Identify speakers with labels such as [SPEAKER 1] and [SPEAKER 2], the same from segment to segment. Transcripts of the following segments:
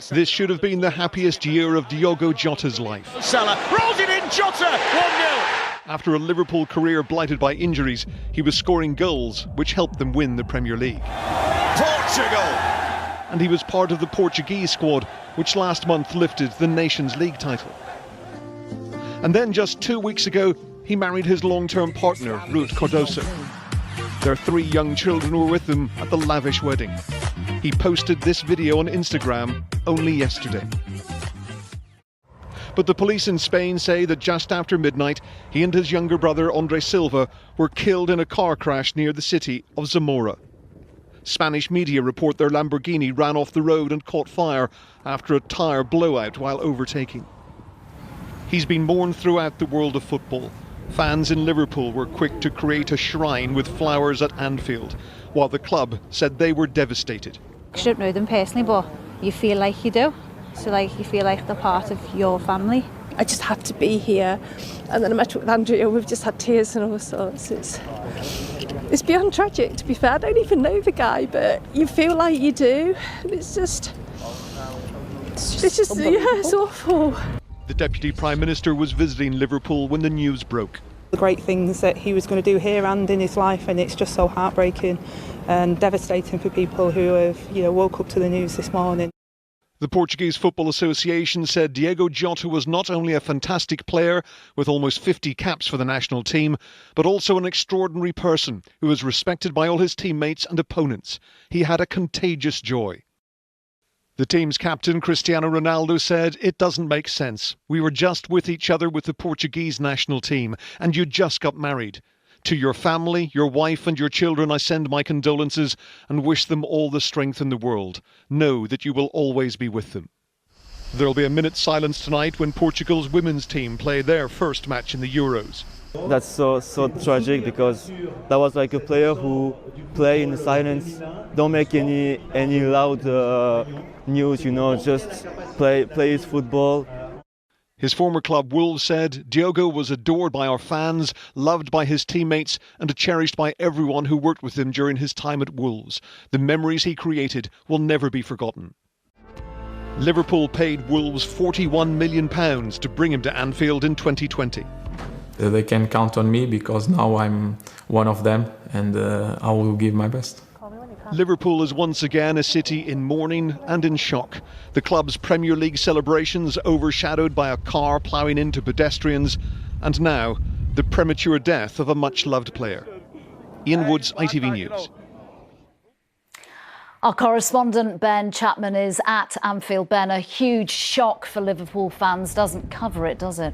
[SPEAKER 1] This should have been the happiest year of Diogo Jota's life.
[SPEAKER 2] Salah rolls it in, Jota, 1-0.
[SPEAKER 1] After a Liverpool career blighted by injuries, he was scoring goals, which helped them win the Premier League.
[SPEAKER 2] Portugal!
[SPEAKER 1] And he was part of the Portuguese squad, which last month lifted the Nations League title. And then just 2 weeks ago, he married his long-term partner, Rute Cardoso. Their 3 young children were with them at the lavish wedding. He posted this video on Instagram only yesterday. But the police in Spain say that just after midnight, he and his younger brother Andre Silva were killed in a car crash near the city of Zamora. Spanish media report their Lamborghini ran off the road and caught fire after a tyre blowout while overtaking. He's been mourned throughout the world of football. Fans in Liverpool were quick to create a shrine with flowers at Anfield, while the club said they were devastated.
[SPEAKER 3] I don't know them personally, but you feel like you do. So you feel like they're part of your family.
[SPEAKER 4] I just had to be here, and then I met with Andrea. We've just had tears and all sorts. It's beyond tragic, to be fair. I don't even know the guy, but you feel like you do. It's just it's awful.
[SPEAKER 1] The Deputy Prime Minister was visiting Liverpool when the news broke.
[SPEAKER 5] The great things that he was going to do here and in his life, and it's just so heartbreaking and devastating for people who have, woke up to the news this morning.
[SPEAKER 1] The Portuguese Football Association said Diogo Jota was not only a fantastic player with almost 50 caps for the national team, but also an extraordinary person who was respected by all his teammates and opponents. He had a contagious joy. The team's captain, Cristiano Ronaldo, said, "It doesn't make sense. We were just with each other with the Portuguese national team, and you just got married. To your family, your wife and your children, I send my condolences and wish them all the strength in the world. Know that you will always be with them." There'll be a minute's silence tonight when Portugal's women's team play their first match in the Euros.
[SPEAKER 6] That's so tragic, because that was like a player who play in silence, don't make any loud news, just play his football.
[SPEAKER 1] His former club Wolves said Diogo was adored by our fans, loved by his teammates and cherished by everyone who worked with him during his time at Wolves. The memories he created will never be forgotten. Liverpool paid Wolves £41 million to bring him to Anfield in 2020.
[SPEAKER 7] They can count on me because now I'm one of them, and I will give my best.
[SPEAKER 1] Liverpool is once again a city in mourning and in shock. The club's Premier League celebrations overshadowed by a car ploughing into pedestrians, and now the premature death of a much-loved player. Ian Woods, ITV News.
[SPEAKER 8] Our correspondent Ben Chapman is at Anfield. Ben, a huge shock for Liverpool fans doesn't cover it, does it?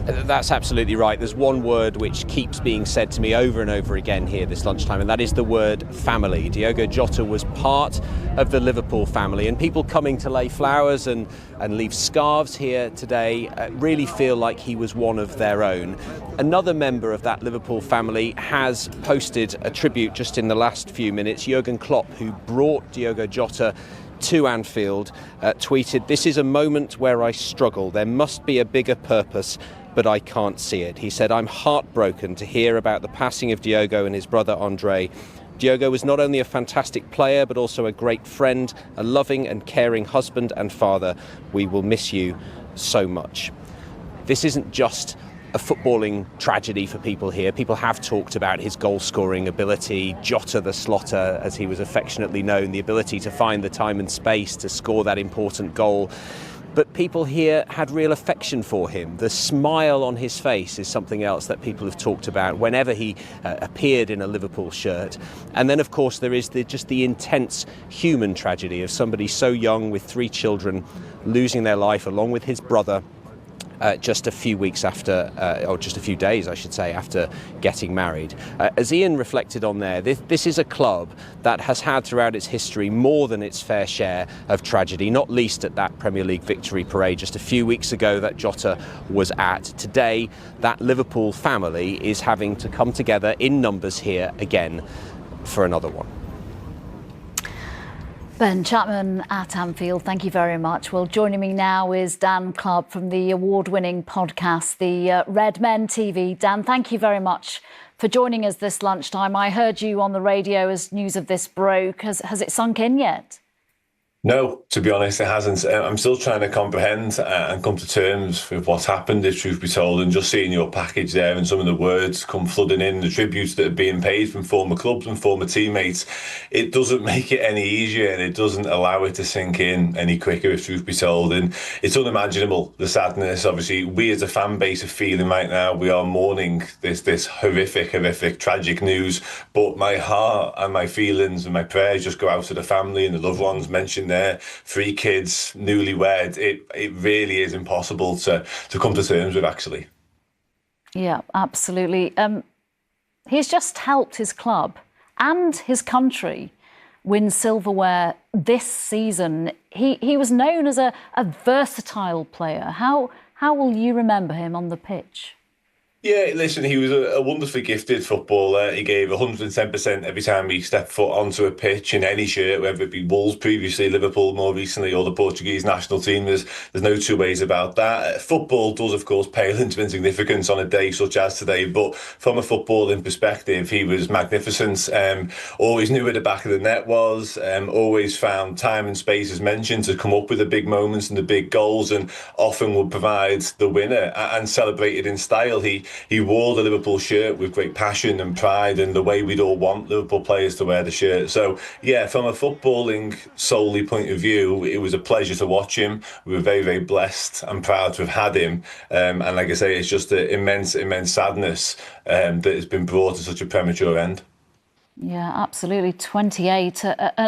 [SPEAKER 9] That's absolutely right. There's one word which keeps being said to me over and over again here this lunchtime, and that is the word family. Diogo Jota was part of the Liverpool family, and people coming to lay flowers and leave scarves here today really feel like he was one of their own. Another member of that Liverpool family has posted a tribute just in the last few minutes. Jurgen Klopp, who brought Diogo Jota to Anfield, tweeted, "This is a moment where I struggle. There must be a bigger purpose, but I can't see it." He said, "I'm heartbroken to hear about the passing of Diogo and his brother Andre. Diogo was not only a fantastic player, but also a great friend, a loving and caring husband and father. We will miss you so much." This isn't just a footballing tragedy for people here. People have talked about his goal-scoring ability, Jota the Slotter, as he was affectionately known, the ability to find the time and space to score that important goal. But people here had real affection for him. The smile on his face is something else that people have talked about whenever he appeared in a Liverpool shirt. And then, of course, there is just the intense human tragedy of somebody so young with 3 children losing their life along with his brother just a few weeks after, or just a few days, I should say, after getting married. As Ian reflected on there, this is a club that has had throughout its history more than its fair share of tragedy, not least at that Premier League victory parade just a few weeks ago that Jota was at. Today, that Liverpool family is having to come together in numbers here again for another one.
[SPEAKER 8] Ben Chapman at Anfield, thank you very much. Well, joining me now is Dan Clark from the award-winning podcast, the Red Men TV. Dan, thank you very much for joining us this lunchtime. I heard you on the radio as news of this broke. Has it sunk in yet?
[SPEAKER 10] No, to be honest, it hasn't. I'm still trying to comprehend and come to terms with what's happened, if truth be told, and just seeing your package there and some of the words come flooding in, the tributes that are being paid from former clubs and former teammates, it doesn't make it any easier and it doesn't allow it to sink in any quicker, if truth be told. And it's unimaginable, the sadness. Obviously, we as a fan base are feeling right now, we are mourning this horrific, tragic news. But my heart and my feelings and my prayers just go out to the family and the loved ones mentioned there, 3 kids, newlywed. It really is impossible to come to terms with, actually. Yeah,
[SPEAKER 8] absolutely. He's just helped his club and his country win silverware this season. He was known as a versatile player. How will you remember him on the pitch?
[SPEAKER 10] Yeah, listen, he was a wonderfully gifted footballer. He gave 110% every time he stepped foot onto a pitch in any shirt, whether it be Wolves previously, Liverpool more recently, or the Portuguese national team. There's no two ways about that. Football does, of course, pale into insignificance on a day such as today, but from a footballing perspective, he was magnificent. Always knew where the back of the net was, always found time and space, as mentioned, to come up with the big moments and the big goals, and often would provide the winner and celebrated in style. He wore the Liverpool shirt with great passion and pride, and the way we'd all want Liverpool players to wear the shirt. So, yeah, from a footballing solely point of view, it was a pleasure to watch him. We were very, very blessed and proud to have had him. And like I say, it's just an immense sadness that has been brought to such a premature end.
[SPEAKER 8] Yeah, absolutely. 28.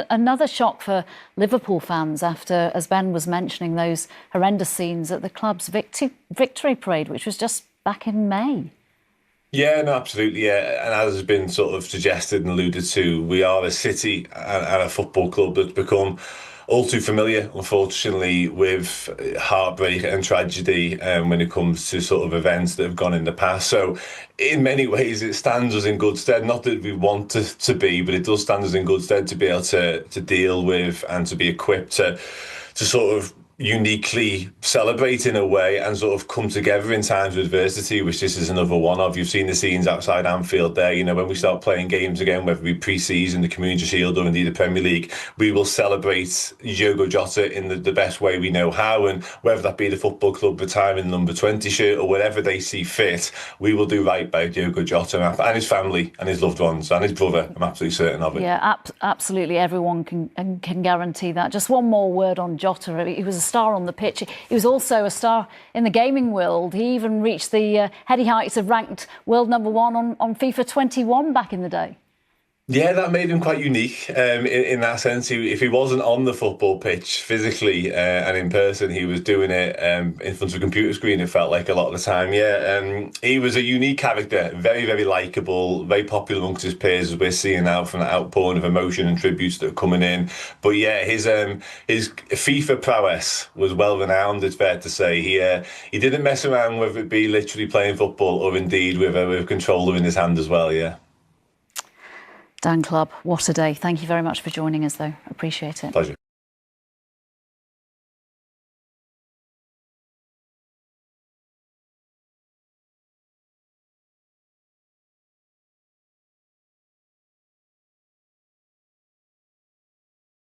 [SPEAKER 8] Another shock for Liverpool fans after, as Ben was mentioning, those horrendous scenes at the club's victory parade, which was just back in May.
[SPEAKER 10] Yeah, no, absolutely, yeah. And as has been sort of suggested and alluded to, we are a city and a football club that's become all too familiar, unfortunately, with heartbreak and tragedy when it comes to sort of events that have gone in the past. So in many ways, it stands us in good stead. Not that we want to be, but it does stand us in good stead to be able to deal with and to be equipped to sort of uniquely celebrate in a way and sort of come together in times of adversity, which this is another one of. You've seen the scenes outside Anfield there. You know, when we start playing games again, whether it be pre-season, the Community Shield, or indeed the Premier League, we will celebrate Diogo Jota in the best way we know how, and whether that be the football club retiring the number 20 shirt or whatever they see fit, we will do right by Diogo Jota and his family and his loved ones and his brother. I'm absolutely certain of it.
[SPEAKER 8] Yeah, absolutely. Everyone can guarantee that. Just one more word on Jota. He was a star on the pitch. He was also a star in the gaming world. He even reached the heady heights of ranked world number 1 on FIFA 21 back in the day.
[SPEAKER 10] Yeah, that made him quite unique in that sense. If he wasn't on the football pitch physically and in person, he was doing it in front of a computer screen, it felt like a lot of the time. Yeah, he was a unique character, very, very likeable, very popular amongst his peers, as we're seeing now from the outpouring of emotion and tributes that are coming in. But yeah, his FIFA prowess was well renowned, it's fair to say. He didn't mess around, whether it be literally playing football or indeed with a controller in his hand as well, yeah.
[SPEAKER 8] Dan Clubb, what a day. Thank you very much for joining us, though. Appreciate it.
[SPEAKER 10] Pleasure.